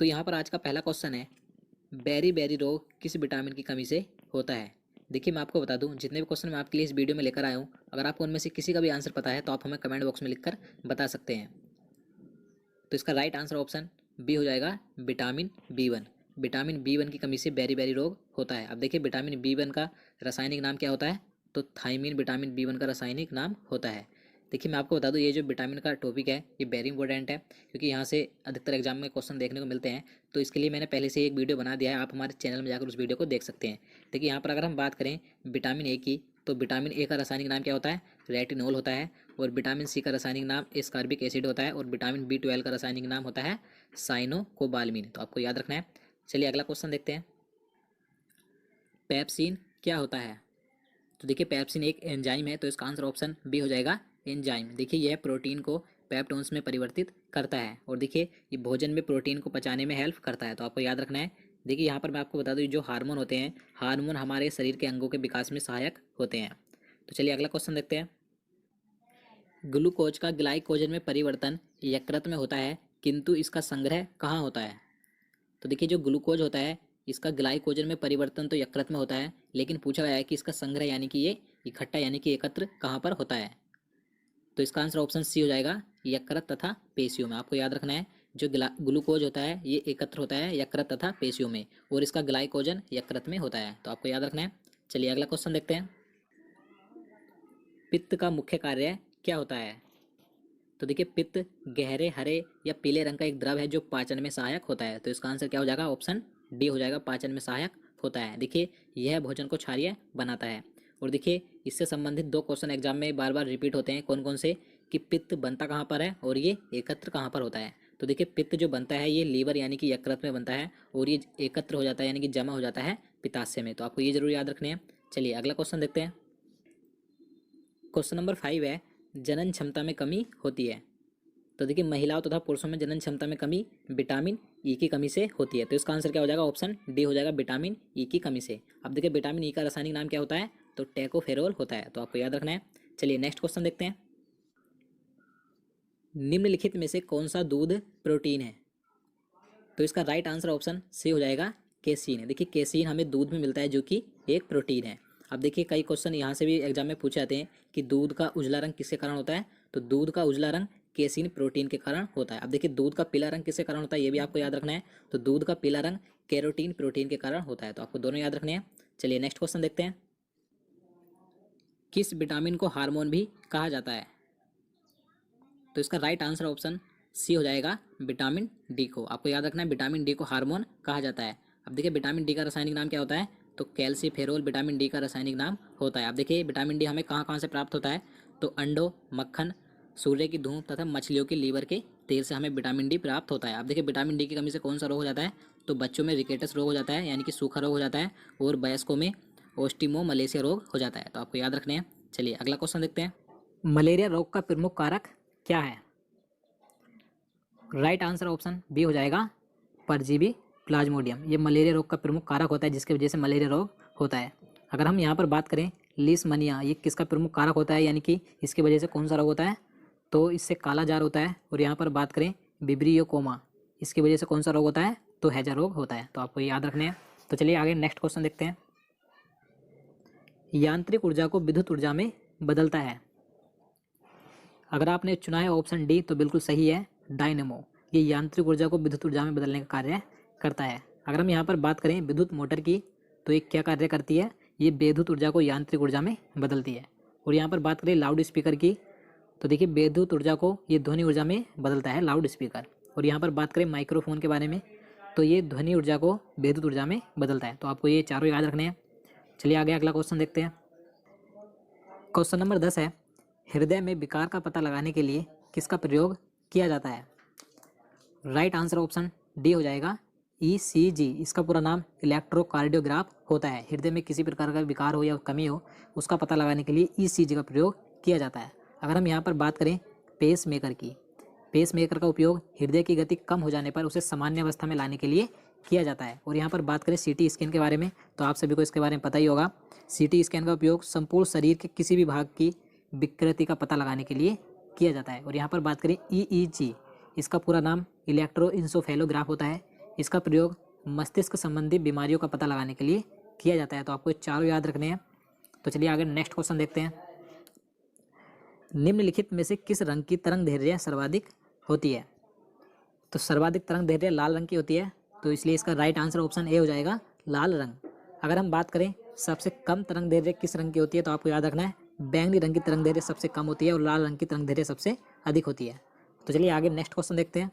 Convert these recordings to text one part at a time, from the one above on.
तो यहाँ पर आज का पहला क्वेश्चन है, बेरी बेरी रोग किस विटामिन की कमी से होता है। देखिए मैं आपको बता दूं, जितने भी क्वेश्चन मैं आपके लिए इस वीडियो में लेकर आया हूँ, अगर आपको उनमें से किसी का भी आंसर पता है तो आप हमें कमेंट बॉक्स में लिखकर बता सकते हैं। तो इसका राइट आंसर ऑप्शन बी हो जाएगा, विटामिन बी 1। विटामिन बी 1 की कमी से बेरी बेरी रोग होता है। अब देखिए विटामिन बी 1 का रासायनिक नाम क्या होता है, तो थायमीन विटामिन बी 1 का रासायनिक नाम होता है। देखिए मैं आपको बता दूं, ये जो विटामिन का टॉपिक है ये वेरी इंपॉर्टेंट है, क्योंकि यहाँ से अधिकतर एग्जाम में क्वेश्चन देखने को मिलते हैं। तो इसके लिए मैंने पहले से ही एक वीडियो बना दिया है, आप हमारे चैनल में जाकर उस वीडियो को देख सकते हैं। देखिए यहाँ पर अगर हम बात करें विटामिन ए की, तो विटामिन ए का रासायनिक नाम क्या होता है, रेटिनोल होता है। और विटामिन सी का रासायनिक नाम एस्कॉर्बिक एसिड होता है। और विटामिन बी 12 का रासायनिक नाम होता है साइनोकोबाल्मिन। तो आपको याद रखना है। चलिए अगला क्वेश्चन देखते हैं, पेप्सिन क्या होता है। तो देखिए पेप्सिन एक एंजाइम है, तो इसका आंसर ऑप्शन बी हो जाएगा, एंजाइम। देखिए यह प्रोटीन को पेप्टोन्स में परिवर्तित करता है। और देखिए ये भोजन में प्रोटीन को पचाने में हेल्प करता है। तो आपको याद रखना है। देखिए यहाँ पर मैं आपको बता दूँ, जो हार्मोन होते हैं, हार्मोन हमारे शरीर के अंगों के विकास में सहायक होते हैं। तो चलिए अगला क्वेश्चन देखते हैं, ग्लूकोज का ग्लाइकोजन में परिवर्तन यकृत में होता है, किंतु इसका संग्रह कहाँ होता है। तो देखिए जो ग्लूकोज होता है, इसका ग्लाइकोजन में परिवर्तन तो यकृत में होता है, लेकिन पूछा गया है कि इसका संग्रह यानी कि ये इकट्ठा यानी कि एकत्र कहाँ पर होता है। तो इसका आंसर ऑप्शन सी हो जाएगा, यकृत तथा पेशियों में। आपको याद रखना है, जो ग्लूकोज होता है ये एकत्र होता है यकृत तथा पेशियों में, और इसका ग्लाइकोजन यकृत में होता है। तो आपको याद रखना है। चलिए अगला क्वेश्चन देखते हैं, पित्त का मुख्य कार्य क्या होता है। तो देखिए पित्त गहरे हरे या पीले रंग का एक द्रव है जो पाचन में सहायक होता है। तो इसका आंसर क्या हो जाएगा, ऑप्शन डी हो जाएगा, पाचन में सहायक होता है। देखिए यह भोजन को क्षारीय बनाता है। और देखिए इससे संबंधित दो क्वेश्चन एग्जाम में बार बार रिपीट होते हैं, कौन कौन से, कि पित्त बनता कहाँ पर है और ये एकत्र कहाँ पर होता है। तो देखिए पित्त जो बनता है ये लीवर यानी कि यकृत में बनता है, और ये एकत्र हो जाता है यानी कि जमा हो जाता है पित्ताशय में। तो आपको ये जरूर याद रखने हैं। चलिए अगला क्वेश्चन देखते हैं, क्वेश्चन नंबर 5 है, जनन क्षमता में कमी होती है। तो देखिए महिलाओं तथा पुरुषों में जनन क्षमता में कमी विटामिन ई की कमी से होती है। तो इसका आंसर क्या हो जाएगा, ऑप्शन डी हो जाएगा, विटामिन ई की कमी से। अब देखिए विटामिन ई का रासायनिक नाम क्या होता है, तो टेकोफेरोल होता है। तो आपको याद रखना है। चलिए नेक्स्ट क्वेश्चन देखते हैं, निम्नलिखित में से कौन सा दूध प्रोटीन है। तो इसका राइट आंसर ऑप्शन सी हो जाएगा, केसीन है। देखिए केसीन हमें दूध में मिलता है जो कि एक प्रोटीन है। अब देखिए कई क्वेश्चन यहाँ से भी एग्जाम में पूछे जाते हैं कि दूध का उजला रंग किसके कारण होता है। तो दूध का उजला रंग केसीन प्रोटीन के कारण होता है। अब देखिए दूध का पीला रंग किसके कारण होता है, ये भी आपको याद रखना है। तो दूध का पीला रंग कैरोटीन प्रोटीन के कारण होता है। तो आपको दोनों याद रखने हैं। चलिए नेक्स्ट क्वेश्चन देखते हैं, किस विटामिन को हार्मोन भी कहा जाता है। तो इसका राइट आंसर ऑप्शन सी हो जाएगा, विटामिन डी को। आपको याद रखना है, विटामिन डी को हार्मोन कहा जाता है। अब देखिए विटामिन डी का रासायनिक नाम क्या होता है, तो कैल्सीफेरोल विटामिन डी का रासायनिक नाम होता है। अब देखिए विटामिन डी हमें कहाँ कहाँ से प्राप्त होता है, तो अंडों, मक्खन, सूर्य की धूप तथा मछलियों के लीवर के तेल से हमें विटामिन डी प्राप्त होता है। अब देखिए विटामिन डी की कमी से कौन सा रोग हो जाता है, तो बच्चों में रिकेटस रोग हो जाता है यानी कि सूखा रोग हो जाता है, और वयस्कों में ओस्टिमोमलेशिया रोग हो जाता है। तो आपको याद रखने हैं। चलिए अगला क्वेश्चन देखते हैं, मलेरिया रोग का प्रमुख कारक क्या है। राइट आंसर ऑप्शन बी हो जाएगा, परजीवी प्लाज्मोडियम। ये मलेरिया रोग का प्रमुख कारक होता है, जिसकी वजह से मलेरिया रोग होता है। अगर हम यहाँ पर बात करें लीशमनिया, ये किसका प्रमुख कारक होता है, यानी कि इसकी वजह से कौन सा रोग होता है, तो इससे काला जार होता है। और यहाँ पर बात करें विब्रियो कोमा, इसकी वजह से कौन सा रोग होता है, तो हैजा रोग होता है। तो आपको याद रखने हैं। तो चलिए आगे नेक्स्ट क्वेश्चन देखते हैं, यांत्रिक ऊर्जा को विद्युत ऊर्जा में बदलता है। अगर आपने चुना है ऑप्शन डी तो बिल्कुल सही है, डायनेमो। ये यांत्रिक ऊर्जा को विद्युत ऊर्जा में बदलने का कार्य करता है। अगर हम यहाँ पर बात करें विद्युत मोटर की, तो ये क्या कार्य करती है, ये विद्युत ऊर्जा को यांत्रिक ऊर्जा में बदलती है। और यहाँ पर बात करें लाउड स्पीकर की, तो देखिए विद्युत ऊर्जा को ये ध्वनि ऊर्जा में बदलता है, लाउड स्पीकर। और यहाँ पर बात करें माइक्रोफोन के बारे में, तो ये ध्वनि ऊर्जा को विद्युत ऊर्जा में बदलता है। तो आपको ये चारों याद रखने हैं। चलिए आगे अगला क्वेश्चन देखते हैं, क्वेश्चन नंबर 10 है, हृदय में विकार का पता लगाने के लिए किसका प्रयोग किया जाता है। राइट आंसर ऑप्शन डी हो जाएगा, ईसीजी। इसका पूरा नाम इलेक्ट्रोकार्डियोग्राफ होता है। हृदय में किसी प्रकार का विकार हो या कमी हो, उसका पता लगाने के लिए ईसीजी का प्रयोग किया जाता है। अगर हम यहाँ पर बात करें पेस मेकर की, पेस मेकर का उपयोग हृदय की गति कम हो जाने पर उसे सामान्य अवस्था में लाने के लिए किया जाता है। और यहाँ पर बात करें सीटी स्कैन के बारे में, तो आप सभी को इसके बारे में पता ही होगा। सीटी स्कैन का उपयोग संपूर्ण शरीर के किसी भी भाग की विकृति का पता लगाने के लिए किया जाता है। और यहाँ पर बात करें ईईजी, इसका पूरा नाम इलेक्ट्रोइंसोफेलोग्राफ होता है। इसका प्रयोग मस्तिष्क संबंधी बीमारियों का पता लगाने के लिए किया जाता है। तो आपको ये चारों याद रखने हैं। तो चलिए आगे नेक्स्ट क्वेश्चन देखते हैं। निम्नलिखित में से किस रंग की तरंग दैर्ध्य सर्वाधिक होती है? तो सर्वाधिक तरंग दैर्ध्य लाल रंग की होती है, तो इसलिए इसका राइट आंसर ऑप्शन ए हो जाएगा, लाल रंग। अगर हम बात करें सबसे कम तरंग दैर्ध्य किस रंग की होती है, तो आपको याद रखना है बैंगनी रंग की तरंग दैर्ध्य सबसे कम होती है और लाल रंग की तरंग दैर्ध्य सबसे अधिक होती है। तो चलिए आगे नेक्स्ट क्वेश्चन देखते हैं।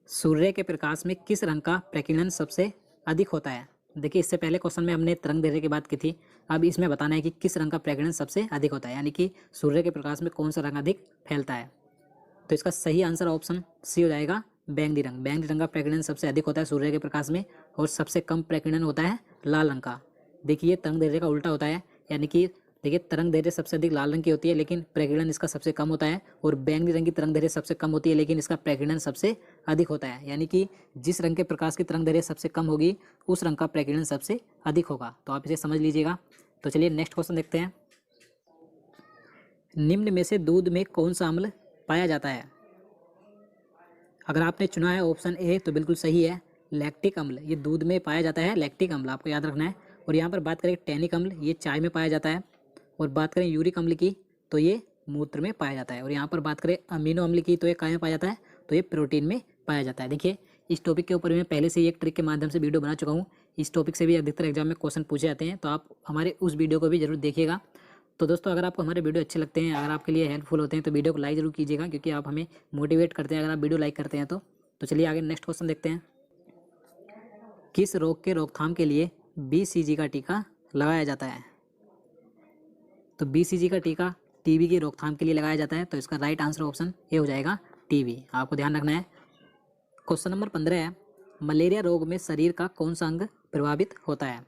सूर्य के प्रकाश में किस रंग का प्रकीर्णन सबसे अधिक होता है? देखिए, इससे पहले क्वेश्चन में हमने तरंग दैर्ध्य की बात की थी, अब इसमें बताना है कि किस रंग का प्रकीर्णन सबसे अधिक होता है, यानी कि सूर्य के प्रकाश में कौन सा रंग अधिक फैलता है। तो इसका सही आंसर ऑप्शन सी हो जाएगा, बैंगनी रंग। बैंगनी रंग का प्रकीर्णन सबसे अधिक होता है सूर्य के प्रकाश में और सबसे कम प्रकीर्णन होता है लाल रंग का। देखिए, तरंग दैर्ध्य का उल्टा होता है, यानी कि देखिए तरंग दैर्ध्य सबसे अधिक लाल रंग की होती है लेकिन प्रकीर्णन इसका सबसे कम होता है, और बैंगनी रंग की तरंग दैर्ध्य सबसे कम होती है लेकिन इसका प्रकीर्णन सबसे अधिक होता है। यानी कि जिस रंग के प्रकाश की तरंग दैर्ध्य सबसे कम होगी उस रंग का प्रकीर्णन सबसे अधिक होगा। तो आप इसे समझ लीजिएगा। तो चलिए नेक्स्ट क्वेश्चन देखते हैं। निम्न में से दूध में कौन सा अम्ल पाया जाता है? अगर आपने चुना है ऑप्शन ए तो बिल्कुल सही है, लैक्टिक अम्ल। ये दूध में पाया जाता है, लैक्टिक अम्ल आपको याद रखना है। और यहाँ पर बात करें टैनिक अम्ल, ये चाय में पाया जाता है। और बात करें यूरिक अम्ल की तो ये मूत्र में पाया जाता है। और यहाँ पर बात करें अमीनो अम्ल की तो ये कहाँ में पाया जाता है, तो ये प्रोटीन में पाया जाता है। देखिए, इस टॉपिक के ऊपर मैं पहले से ही एक ट्रिक के माध्यम से वीडियो बना चुका हूँ। इस टॉपिक से भी अधिकतर एग्जाम में क्वेश्चन पूछे जाते हैं, तो आप हमारे उस वीडियो को भी जरूर देखिएगा। तो दोस्तों, अगर आपको हमारे वीडियो अच्छे लगते हैं, अगर आपके लिए हेल्पफुल होते हैं, तो वीडियो को लाइक जरूर कीजिएगा, क्योंकि आप हमें मोटिवेट करते हैं अगर आप वीडियो लाइक करते हैं तो चलिए आगे नेक्स्ट क्वेश्चन देखते हैं। किस रोग के रोकथाम के लिए BCG का टीका लगाया जाता है? तो BCG का टीका टीबी की रोकथाम के लिए लगाया जाता है, तो इसका राइट आंसर ऑप्शन ए हो जाएगा, टीबी। आपको ध्यान रखना है। क्वेश्चन नंबर 15 है, मलेरिया रोग में शरीर का कौन सा अंग प्रभावित होता है?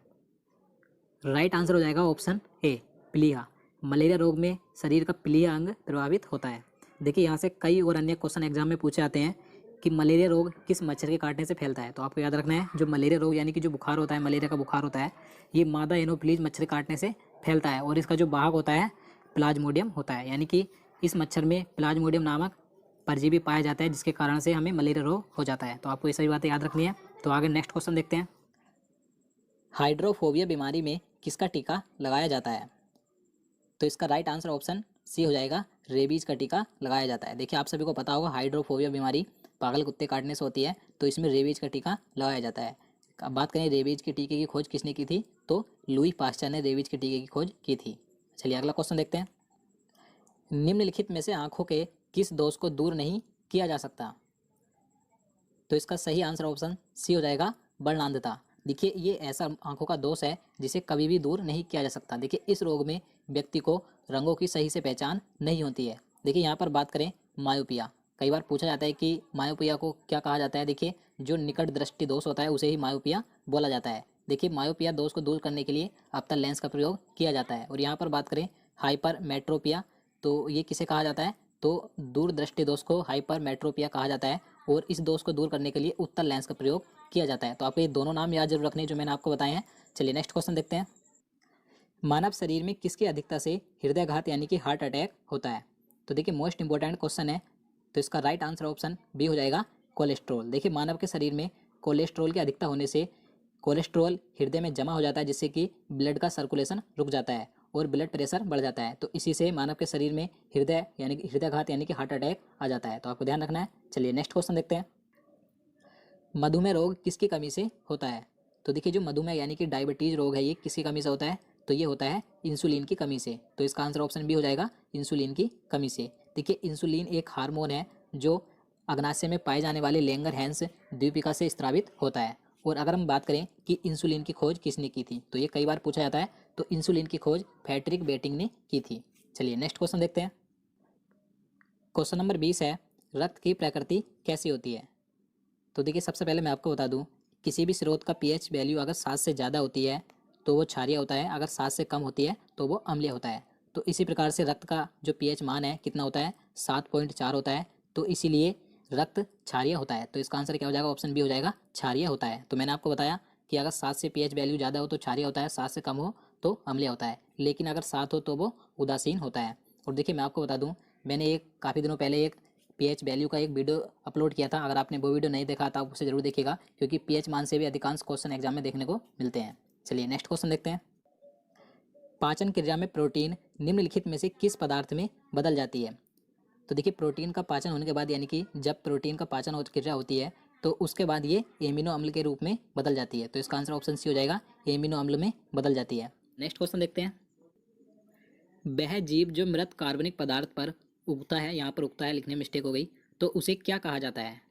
राइट आंसर हो जाएगा ऑप्शन ए, प्लीहा। मलेरिया रोग में शरीर का प्लीहा अंग प्रभावित होता है। देखिए, यहाँ से कई और अन्य क्वेश्चन एग्जाम में पूछे जाते हैं कि मलेरिया रोग किस मच्छर के काटने से फैलता है। तो आपको याद रखना है, जो मलेरिया रोग यानी कि जो बुखार होता है, मलेरिया का बुखार होता है, ये मादा एनोफिलीज मच्छर के काटने से फैलता है। और इसका जो वाहक होता है प्लाज्मोडियम होता है, यानी कि इस मच्छर में प्लाज्मोडियम नामक परजीवी पाया जाता है, जिसके कारण से हमें मलेरिया रोग हो जाता है। तो आपको ये सभी बातें याद रखनी है। तो आगे नेक्स्ट क्वेश्चन देखते हैं। हाइड्रोफोबिया बीमारी में किसका टीका लगाया जाता है? तो इसका राइट आंसर ऑप्शन सी हो जाएगा, रेबीज का टीका लगाया जाता है। देखिए, आप सभी को पता होगा हाइड्रोफोबिया बीमारी पागल कुत्ते काटने से होती है, तो इसमें रेबीज का टीका लगाया जाता है। अब बात करें रेबीज के टीके की खोज किसने की थी, तो लुई पास्चर ने रेबीज के टीके की खोज की थी। चलिए अगला क्वेश्चन देखते हैं। निम्नलिखित में से आंखों के किस दोष को दूर नहीं किया जा सकता? तो इसका सही आंसर ऑप्शन सी हो जाएगा, वर्णांधता। देखिए, ये ऐसा आंखों का दोष है जिसे कभी भी दूर नहीं किया जा सकता। देखिए, इस रोग में व्यक्ति को रंगों की सही से पहचान नहीं होती है। देखिए, यहाँ पर बात करें मायोपिया, कई बार पूछा जाता है कि मायोपिया को क्या कहा जाता है। देखिए, जो निकट दृष्टि दोष होता है उसे ही मायोपिया बोला जाता है। देखिए, मायोपिया दोष को दूर करने के लिए अवतल लेंस का प्रयोग किया जाता है। और यहाँ पर बात करें हाइपर मेट्रोपिया, तो ये किसे कहा जाता है, तो दूरदृष्टि दोष को हाइपर मेट्रोपिया कहा जाता है। और इस दोष को दूर करने के लिए उत्तल लेंस का प्रयोग किया जाता है। तो आपको ये दोनों नाम याद जरूर रखने जो मैंने आपको बताए हैं। चलिए नेक्स्ट क्वेश्चन देखते हैं। मानव शरीर में किसकी अधिकता से हृदयघात यानी कि हार्ट अटैक होता है? तो देखिए, मोस्ट इंपॉर्टेंट क्वेश्चन है, तो इसका राइट आंसर ऑप्शन बी हो जाएगा, कोलेस्ट्रॉल। देखिए, मानव के शरीर में कोलेस्ट्रॉल की अधिकता होने से कोलेस्ट्रॉल हृदय में जमा हो जाता है, जिससे कि ब्लड का सर्कुलेशन रुक जाता है और ब्लड प्रेशर बढ़ जाता है। तो इसी से मानव के शरीर में हृदय यानी कि हृदयघात यानी कि हार्ट अटैक आ जाता है। तो आपको ध्यान रखना है। चलिए नेक्स्ट क्वेश्चन देखते हैं। मधुमेह रोग किसकी कमी से होता है? तो देखिए, जो मधुमेह यानी कि डायबिटीज रोग है, ये किसकी कमी से होता है, तो ये होता है इंसुलिन की कमी से। तो इसका आंसर ऑप्शन बी हो जाएगा, इंसुलिन की कमी से। देखिए, इंसुलिन एक हार्मोन है जो अग्नाशय में पाए जाने वाले लैंगर-हैंस द्वीपिका से स्रावित होता है। और अगर हम बात करें कि इंसुलिन की खोज किसने की थी, तो ये कई बार पूछा जाता है, तो इंसुलिन की खोज फ्रेडरिक बेटिंग ने की थी। चलिए नेक्स्ट क्वेश्चन देखते हैं। क्वेश्चन नंबर 20 है, रक्त की प्रकृति कैसी होती है? तो देखिए, सबसे पहले मैं आपको बता दूं, किसी भी स्रोत का पीएच वैल्यू अगर 7 से ज़्यादा होती है तो वो क्षारीय होता है, अगर 7 से कम होती है तो वो अम्लीय होता है। तो इसी प्रकार से रक्त का जो पीएच मान है कितना होता है, 7.4 होता है। तो इसीलिए रक्त क्षारीय होता है। तो इसका आंसर क्या हो जाएगा, ऑप्शन बी हो जाएगा, क्षारीय होता है। तो मैंने आपको बताया कि अगर 7 से पीएच वैल्यू ज़्यादा हो तो क्षारीय होता है, 7 से कम हो तो अम्लीय होता है, लेकिन अगर 7 हो तो वो उदासीन होता है। और देखिए, मैं आपको बता दूँ, मैंने एक काफ़ी दिनों पहले एक पीएच वैल्यू का एक वीडियो अपलोड किया था। अगर आपने वो वीडियो नहीं देखा तो आप उसे जरूर देखिएगा, क्योंकि पीएच मान से भी अधिकांश क्वेश्चन एग्जाम में देखने को मिलते हैं। चलिए नेक्स्ट क्वेश्चन देखते हैं। पाचन क्रिया में प्रोटीन निम्नलिखित में से किस पदार्थ में बदल जाती है? तो देखिए, प्रोटीन का पाचन होने के बाद, यानी कि जब प्रोटीन का पाचन क्रिया होती है तो उसके बाद ये एमिनो अम्ल के रूप में बदल जाती है। तो इसका आंसर ऑप्शन सी हो जाएगा, एमिनो अम्ल में बदल जाती है। नेक्स्ट क्वेश्चन देखते हैं। वह जीव जो मृत कार्बनिक पदार्थ पर उगता है, यहाँ पर उगता है लिखने में मिस्टेक हो गई, तो उसे क्या कहा जाता है?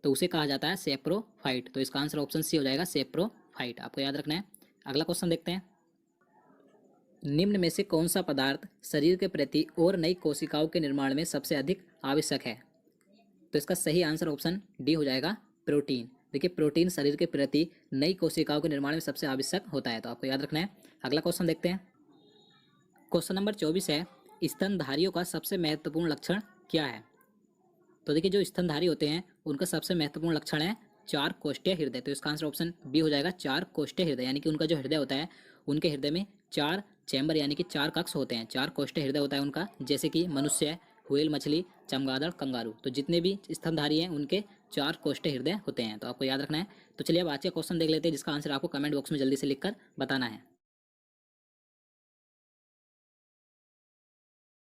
तो उसे कहा जाता है सेप्रोफाइट। तो इसका आंसर ऑप्शन सी हो जाएगा, सेप्रोफाइट। आपको याद रखना है। अगला क्वेश्चन देखते हैं। निम्न में से कौन सा पदार्थ शरीर के प्रति और नई कोशिकाओं के निर्माण में सबसे अधिक आवश्यक है? तो इसका सही आंसर ऑप्शन डी हो जाएगा, प्रोटीन। देखिए, प्रोटीन शरीर के प्रति नई कोशिकाओं के निर्माण में सबसे आवश्यक होता है। तो आपको याद रखना है। अगला क्वेश्चन देखते हैं। क्वेश्चन नंबर 24 है, स्तनधारियों का सबसे महत्वपूर्ण लक्षण क्या है? तो देखिए, जो स्तनधारी होते हैं उनका सबसे महत्वपूर्ण लक्षण है चार कोष्ठीय हृदय। तो इसका आंसर ऑप्शन बी हो जाएगा, चार कोष्ठीय हृदय। यानी कि उनका जो हृदय होता है, उनके हृदय में चार चैम्बर यानी कि चार कक्ष होते हैं, चार कोष्ठीय हृदय होता है उनका, जैसे कि मनुष्य, व्हेल मछली, चमगादड़, कंगारू। तो जितने भी स्तनधारी हैं उनके चार कोष्ठीय हृदय होते हैं। तो आपको याद रखना है। तो चलिए अब आज का क्वेश्चन देख लेते हैं, जिसका आंसर आपको कमेंट बॉक्स में जल्दी से लिखकर बताना है।